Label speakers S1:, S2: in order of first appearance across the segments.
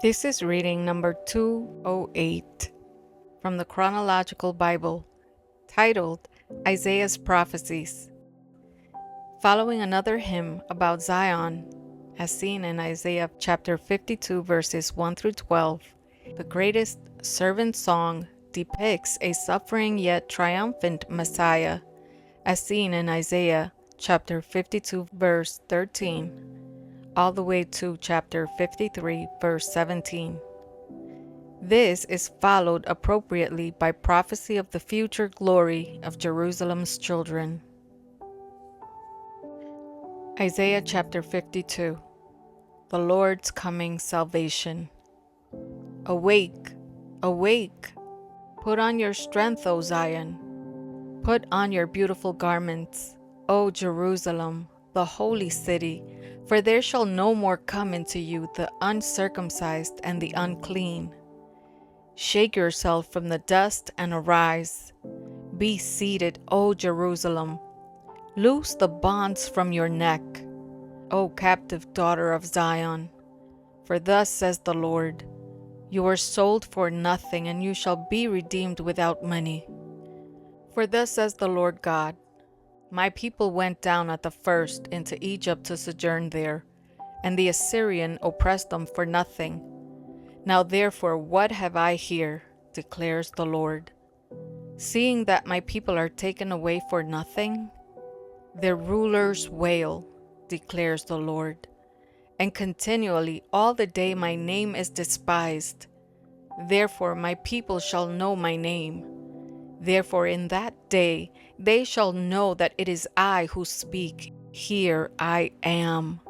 S1: This is reading number 208 from the Chronological Bible, titled Isaiah's Prophecies. Following another hymn about Zion, as seen in Isaiah chapter 52, verses 1 through 12, the greatest servant song depicts a suffering yet triumphant Messiah, as seen in Isaiah chapter 52, verse 13, all the way to chapter 53, verse 17. This is followed appropriately by prophecy of the future glory of Jerusalem's children. Isaiah chapter 52. The Lord's coming salvation. Awake, awake! Put on your strength, O Zion. Put on your beautiful garments, O Jerusalem, the holy city, for there shall no more come into you the uncircumcised and the unclean. Shake yourself from the dust and arise. Be seated, O Jerusalem. Loose the bonds from your neck, O captive daughter of Zion. For thus says the Lord, you were sold for nothing, and you shall be redeemed without money. For thus says the Lord God, my people went down at the first into Egypt to sojourn there, and the Assyrian oppressed them for nothing. Now therefore, what have I here, declares the Lord? Seeing that my people are taken away for nothing, their rulers wail, declares the Lord, and continually all the day my name is despised. Therefore my people shall know my name. Therefore in that day they shall know that it is I who speak. Here I am.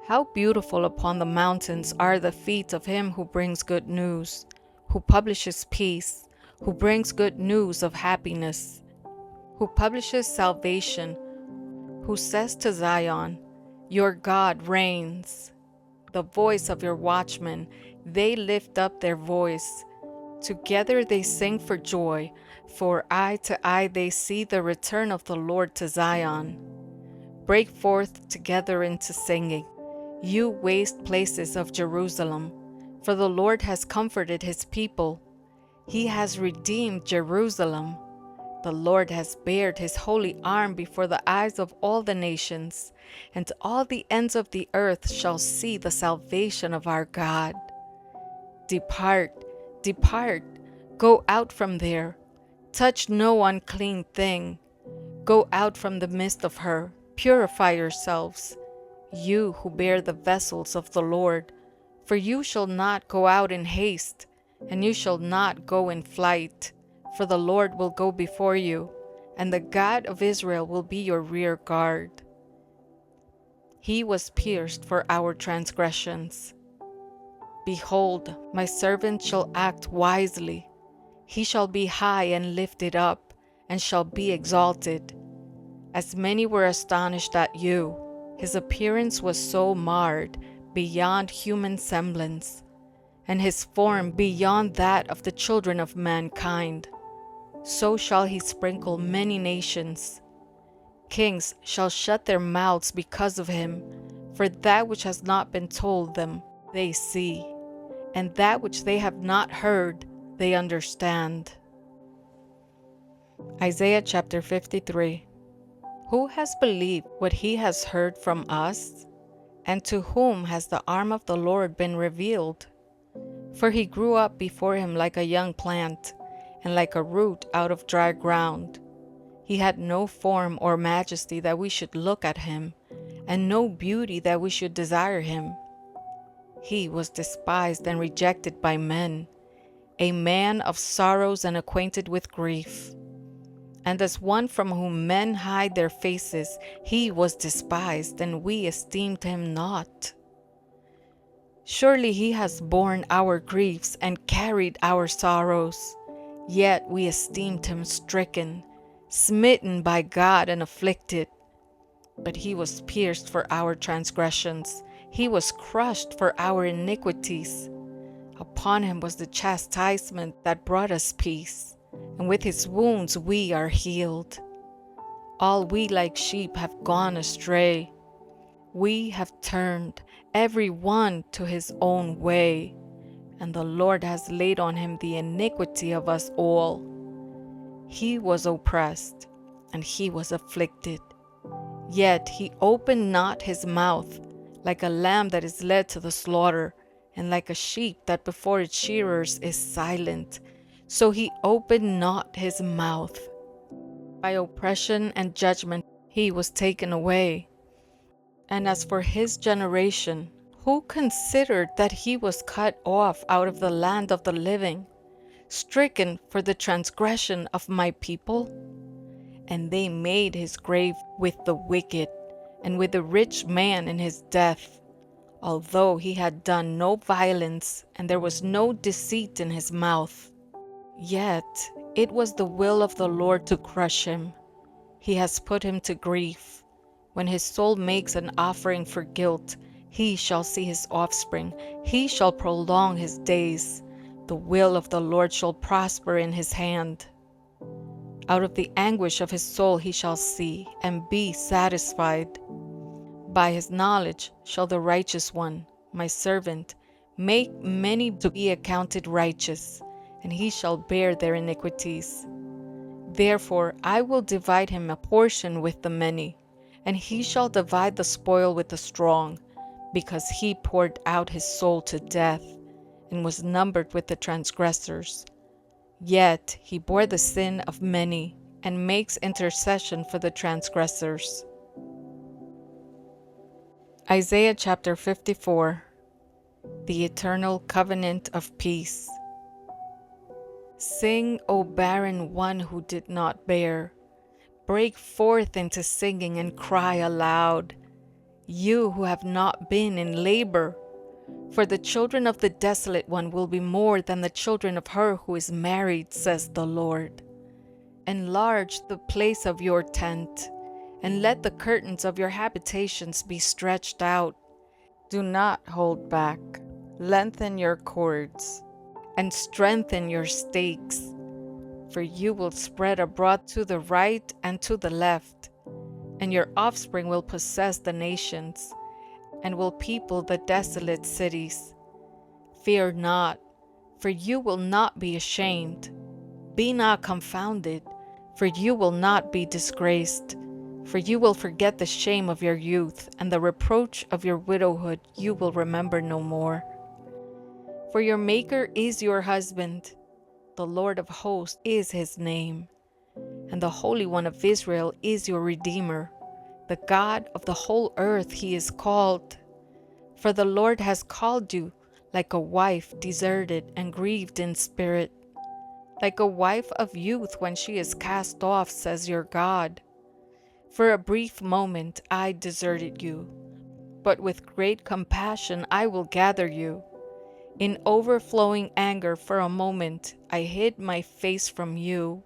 S1: How beautiful upon the mountains are the feet of him who brings good news, who publishes peace, who brings good news of happiness, who publishes salvation, who says to Zion, your God reigns. The voice of your watchmen, they lift up their voice. Together they sing for joy, for eye to eye they see the return of the Lord to Zion. Break forth together into singing, you waste places of Jerusalem, for the Lord has comforted his people. He has redeemed Jerusalem. The Lord has bared his holy arm before the eyes of all the nations, and all the ends of the earth shall see the salvation of our God. Depart, depart, go out from there. Touch no unclean thing. Go out from the midst of her. Purify yourselves, you who bear the vessels of the Lord. For you shall not go out in haste, and you shall not go in flight. For the Lord will go before you, and the God of Israel will be your rear guard. He was pierced for our transgressions. Behold, my servant shall act wisely. He shall be high and lifted up, and shall be exalted. As many were astonished at you, his appearance was so marred beyond human semblance, and his form beyond that of the children of mankind. So shall he sprinkle many nations. Kings shall shut their mouths because of him, for that which has not been told them they see, and that which they have not heard they understand. Isaiah chapter 53. Who has believed what he has heard from us? And to whom has the arm of the Lord been revealed? For he grew up before him like a young plant, and like a root out of dry ground. He had no form or majesty that we should look at him, and no beauty that we should desire him. He was despised and rejected by men, a man of sorrows and acquainted with grief. And as one from whom men hide their faces, he was despised, and we esteemed him not. Surely he has borne our griefs and carried our sorrows. Yet we esteemed him stricken, smitten by God, and afflicted. But he was pierced for our transgressions. He was crushed for our iniquities. Upon him was the chastisement that brought us peace, and with his wounds we are healed. All we like sheep have gone astray. We have turned every one to his own way. and the Lord has laid on him the iniquity of us all. He was oppressed, and he was afflicted, yet he opened not his mouth. Like a lamb that is led to the slaughter, and like a sheep that before its shearers is silent, so he opened not his mouth. By oppression and judgment he was taken away. And as for his generation, who considered that he was cut off out of the land of the living, stricken for the transgression of my people? And they made his grave with the wicked, and with the rich man in his death, although he had done no violence, and there was no deceit in his mouth. Yet it was the will of the Lord to crush him. He has put him to grief. When his soul makes an offering for guilt, he shall see his offspring. He shall prolong his days. The will of the Lord shall prosper in his hand. Out of the anguish of his soul he shall see, and be satisfied. By his knowledge shall the righteous one, my servant, make many to be accounted righteous, and he shall bear their iniquities. Therefore I will divide him a portion with the many, and he shall divide the spoil with the strong, because he poured out his soul to death, and was numbered with the transgressors. Yet he bore the sin of many, and makes intercession for the transgressors. Isaiah chapter 54. The eternal covenant of peace. Sing, O barren one who did not bear. Break forth into singing and cry aloud, you who have not been in labor. For the children of the desolate one will be more than the children of her who is married, says the Lord. Enlarge the place of your tent, and let the curtains of your habitations be stretched out. Do not hold back. Lengthen your cords, and strengthen your stakes. For you will spread abroad to the right and to the left, and your offspring will possess the nations, and will people the desolate cities. Fear not, for you will not be ashamed. Be not confounded, for you will not be disgraced. For you will forget the shame of your youth, and the reproach of your widowhood you will remember no more. For your Maker is your husband, the Lord of hosts is his name, and the Holy One of Israel is your Redeemer. The God of the whole earth he is called. For the Lord has called you like a wife deserted and grieved in spirit, like a wife of youth when she is cast off, says your God. For a brief moment I deserted you, but with great compassion I will gather you. In overflowing anger for a moment I hid my face from you,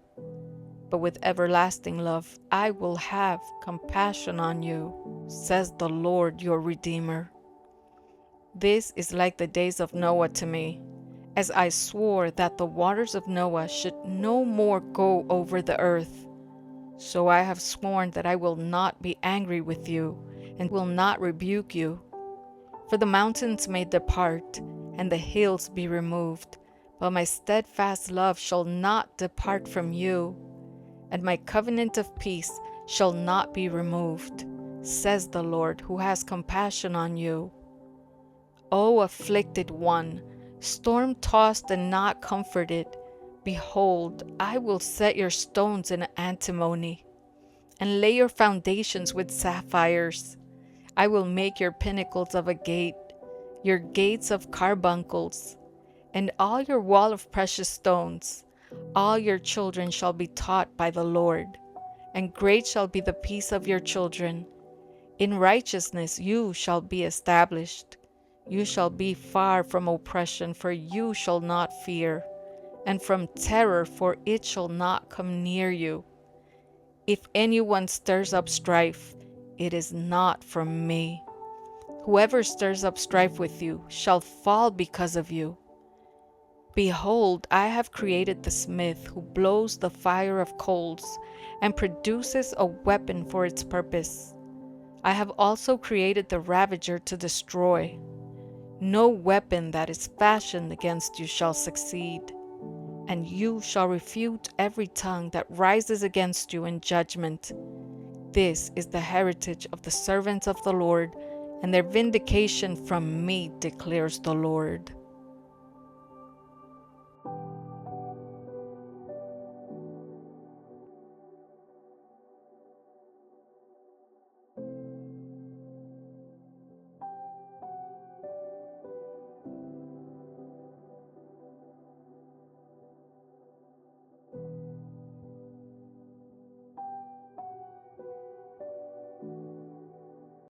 S1: but with everlasting love I will have compassion on you, says the Lord your Redeemer. This is like the days of Noah to me, as I swore that the waters of Noah should no more go over the earth. So I have sworn that I will not be angry with you, and will not rebuke you. For the mountains may depart, and the hills be removed, but my steadfast love shall not depart from you, and my covenant of peace shall not be removed, says the Lord, who has compassion on you. O afflicted one, storm-tossed and not comforted, behold, I will set your stones in antimony, and lay your foundations with sapphires. I will make your pinnacles of agate, your gates of carbuncles, and all your wall of precious stones. All your children shall be taught by the Lord, and great shall be the peace of your children. In righteousness you shall be established. You shall be far from oppression, for you shall not fear, and from terror, for it shall not come near you. If anyone stirs up strife, it is not from me. Whoever stirs up strife with you shall fall because of you. Behold, I have created the smith who blows the fire of coals and produces a weapon for its purpose. I have also created the ravager to destroy. No weapon that is fashioned against you shall succeed, and you shall refute every tongue that rises against you in judgment. This is the heritage of the servants of the Lord, and their vindication from me, declares the Lord.